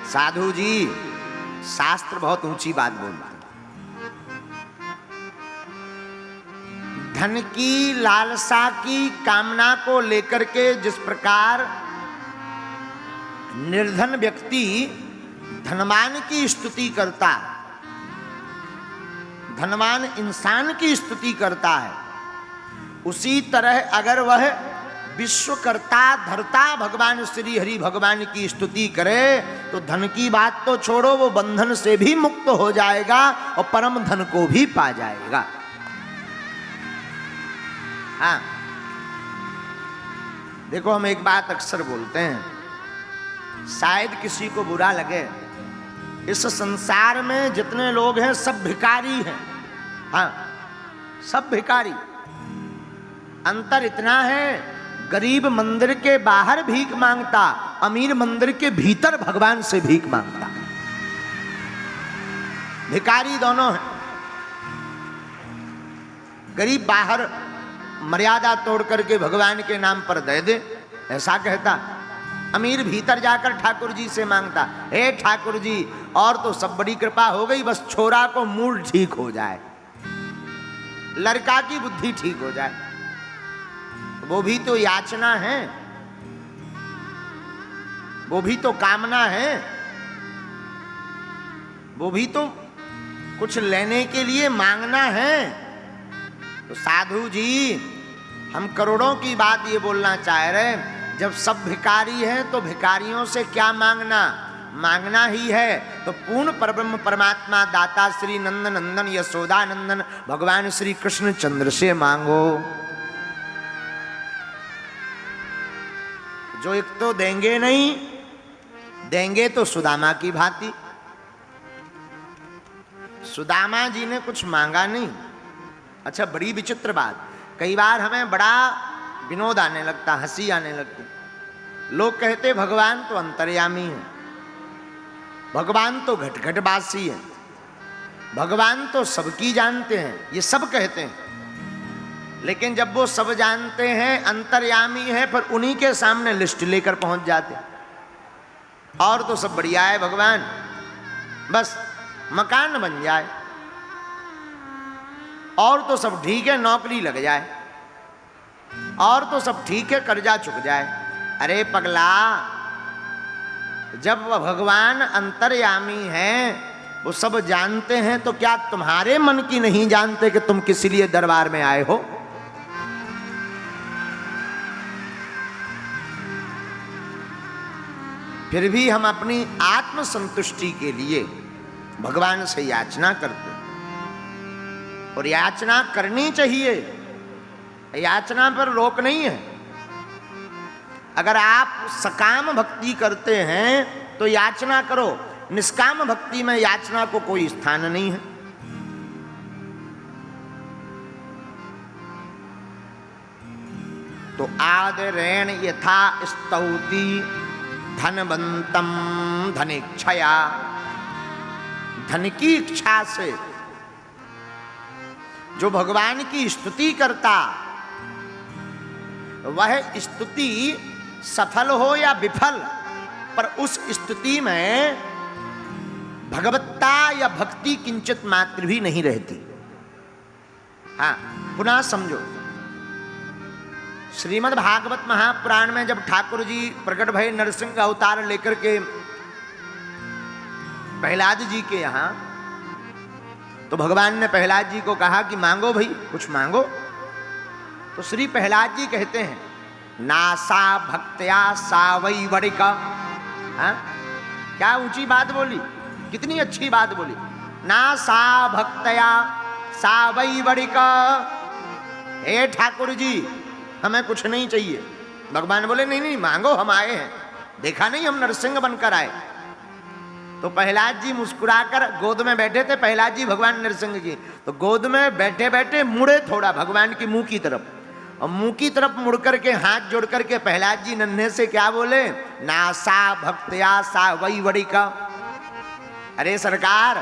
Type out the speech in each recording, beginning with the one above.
साधु जी, शास्त्र बहुत ऊंची बात बोलता है। धन की लालसा की कामना को लेकर के जिस प्रकार निर्धन व्यक्ति धनवान की स्तुति करता, धनवान इंसान की स्तुति करता है, उसी तरह अगर वह विश्वकर्ता धर्ता भगवान श्री हरि भगवान की स्तुति करे तो धन की बात तो छोड़ो, वो बंधन से भी मुक्त हो जाएगा और परम धन को भी पा जाएगा। हाँ, देखो हम एक बात अक्सर बोलते हैं, शायद किसी को बुरा लगे, इस संसार में जितने लोग हैं सब भिखारी हैं। हाँ, सब भिखारी। अंतर इतना है, गरीब मंदिर के बाहर भीख मांगता, अमीर मंदिर के भीतर भगवान से भीख मांगता। भिखारी दोनों हैं। गरीब बाहर मर्यादा तोड़ करके भगवान के नाम पर दे दे, ऐसा कहता। अमीर भीतर जाकर ठाकुर जी से मांगता, हे ठाकुर जी, और तो सब बड़ी कृपा हो गई, बस छोरा को मूड ठीक हो जाए, लड़का की बुद्धि ठीक हो जाए। वो भी तो याचना है, वो भी तो कामना है, वो भी तो कुछ लेने के लिए मांगना है। तो साधु जी, हम करोड़ों की बात ये बोलना चाह रहे हैं, जब सब भिखारी हैं तो भिखारियों से क्या मांगना, मांगना ही है तो पूर्ण परब्रह्म परमात्मा दाता श्री नंदन नंदन यशोदा नंदन भगवान श्री कृष्ण चंद्र से मांगो। जो एक तो देंगे नहीं, देंगे तो सुदामा की भांति। सुदामा जी ने कुछ मांगा नहीं। अच्छा, बड़ी विचित्र बात, कई बार हमें बड़ा विनोद आने लगता, हंसी आने लगती। लोग कहते भगवान तो अंतर्यामी है, भगवान तो घट घट वासी है, भगवान तो सबकी जानते हैं, ये सब कहते हैं। लेकिन जब वो सब जानते हैं, अंतर्यामी है, पर उन्हीं के सामने लिस्ट लेकर पहुंच जाते। और तो सब बढ़िया है भगवान, बस मकान बन जाए, और तो सब ठीक है, नौकरी लग जाए, और तो सब ठीक है, कर्जा चुक जाए। अरे पगला, जब भगवान अंतर्यामी हैं, वो सब जानते हैं, तो क्या तुम्हारे मन की नहीं जानते कि तुम किस लिए दरबार में आए हो? फिर भी हम अपनी आत्म संतुष्टि के लिए भगवान से याचना करते, और याचना करनी चाहिए, याचना पर रोक नहीं है। अगर आप सकाम भक्ति करते हैं तो याचना करो, निष्काम भक्ति में याचना को कोई स्थान नहीं है। तो आदरेण यथा स्तौति धनवंतम धनेच्छया, धन की इच्छा से जो भगवान की स्तुति करता, वह स्तुति सफल हो या विफल, पर उस स्तुति में भगवत्ता या भक्ति किंचित मात्र भी नहीं रहती। हाँ, पुनः समझो, श्रीमद् भागवत महापुराण में जब ठाकुर जी प्रकट भय नरसिंह अवतार लेकर के प्रहलाद जी के यहाँ, तो भगवान ने प्रहलाद जी को कहा कि मांगो भाई, कुछ मांगो। तो श्री प्रहलाद जी कहते हैं, नासा भक्त्या सावई वड़िका। हाँ, क्या ऊंची बात बोली, कितनी अच्छी बात बोली। नासा भक्त्या सावई वड़िका, हे ठाकुर जी, हमें कुछ नहीं चाहिए। भगवान बोले नहीं नहीं, मांगो, हम आए हैं, देखा नहीं हम नरसिंह बनकर आए। तो प्रहलाद जी मुस्कुराकर गोद में बैठे थे, प्रहलाद जी भगवान नरसिंह जी, तो गोद में बैठे बैठे मुड़े थोड़ा भगवान की मुंह की तरफ, और मुंह की तरफ मुड़ करके हाथ जोड़ करके प्रहलाद जी नन्हे से क्या बोले, नासा भक्त्या सा वही वड़ी का। अरे सरकार,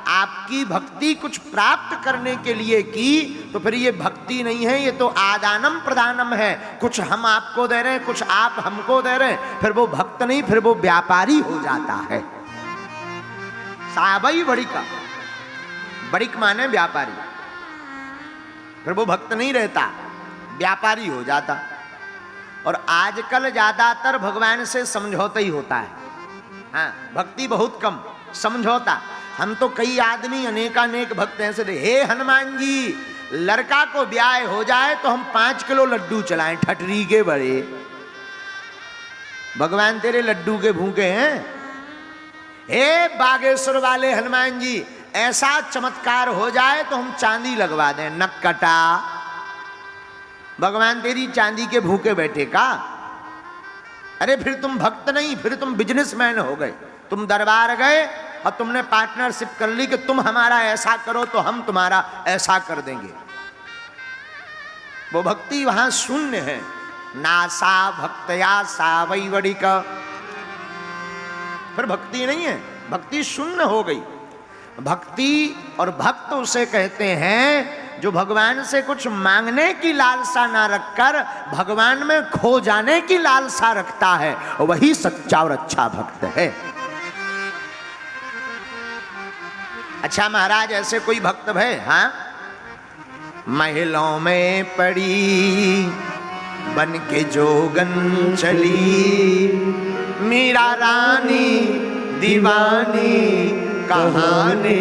आपकी भक्ति कुछ प्राप्त करने के लिए की, तो फिर ये भक्ति नहीं है, ये तो आदानम प्रदानम है। कुछ हम आपको दे रहे हैं, कुछ आप हमको दे रहे हैं, फिर वो भक्त नहीं, फिर वो व्यापारी हो जाता है। सावई वणिक, वणिक माने व्यापारी, फिर वो भक्त नहीं रहता, व्यापारी हो जाता। और आजकल ज्यादातर भगवान से समझौता ही होता है। हाँ, भक्ति बहुत कम, समझौता। हम तो कई आदमी अनेकानेक भक्त ऐसे थे, हे हनुमान जी लड़का को ब्याह हो जाए तो हम 5 किलो लड्डू चलाएं, ठटरी के बड़े। भगवान तेरे लड्डू के भूखे हैं। हे बागेश्वर वाले हनुमान जी ऐसा चमत्कार हो जाए तो हम चांदी लगवा दें, नक कटा। भगवान तेरी चांदी के भूखे बैठे का? अरे फिर तुम भक्त नहीं, फिर तुम बिजनेसमैन हो गए। तुम दरबार गए और तुमने पार्टनरशिप कर ली कि तुम हमारा ऐसा करो तो हम तुम्हारा ऐसा कर देंगे। वो भक्ति वहां शून्य है। नासा भक्तया सावई वणिक, फिर भक्ति नहीं है, भक्ति शून्य हो गई। भक्ति और भक्त उसे कहते हैं जो भगवान से कुछ मांगने की लालसा ना रखकर भगवान में खो जाने की लालसा रखता है, वही सच्चा और अच्छा भक्त है। अच्छा महाराज ऐसे कोई भक्त है? हाँ, महलों में पड़ी बन के जोगन चली, मीरा रानी दीवानी कहाने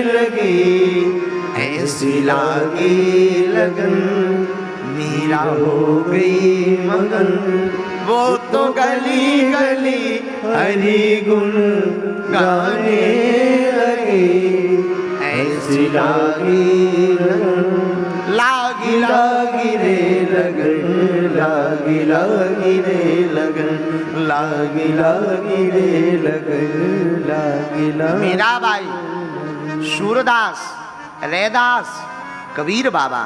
लगी, ऐसी लागी लगन मीरा हो गई मगन, वो तो गली गली हरि गुण गाने लगी, ऐसी लागी लगन, लागी लागी रे लगन, लागी लागी रे लगन, लागी लागी रे लगन, लागी लागी। मीराबाई, सूरदास, रैदास, कबीर बाबा,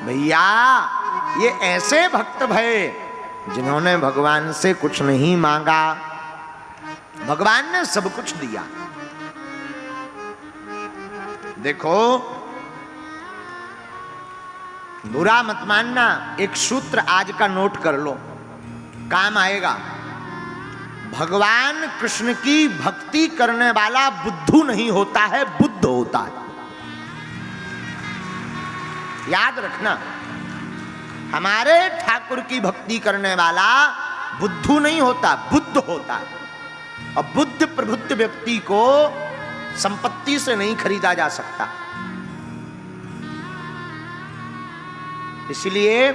भैया ये ऐसे भक्त भये जिन्होंने भगवान से कुछ नहीं मांगा, भगवान ने सब कुछ दिया। देखो बुरा मत मानना, एक सूत्र आज का नोट कर लो, काम आएगा। भगवान कृष्ण की भक्ति करने वाला बुद्धू नहीं होता है, बुद्ध होता है। याद रखना, हमारे ठाकुर की भक्ति करने वाला बुद्धू नहीं होता, बुद्ध होता है। और बुद्ध प्रबुद्ध व्यक्ति को संपत्ति से नहीं खरीदा जा सकता। इसलिए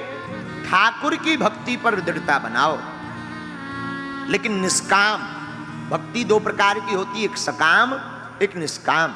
ठाकुर की भक्ति पर दृढ़ता बनाओ, लेकिन निष्काम भक्ति 2 प्रकार की होती है, एक सकाम एक निष्काम।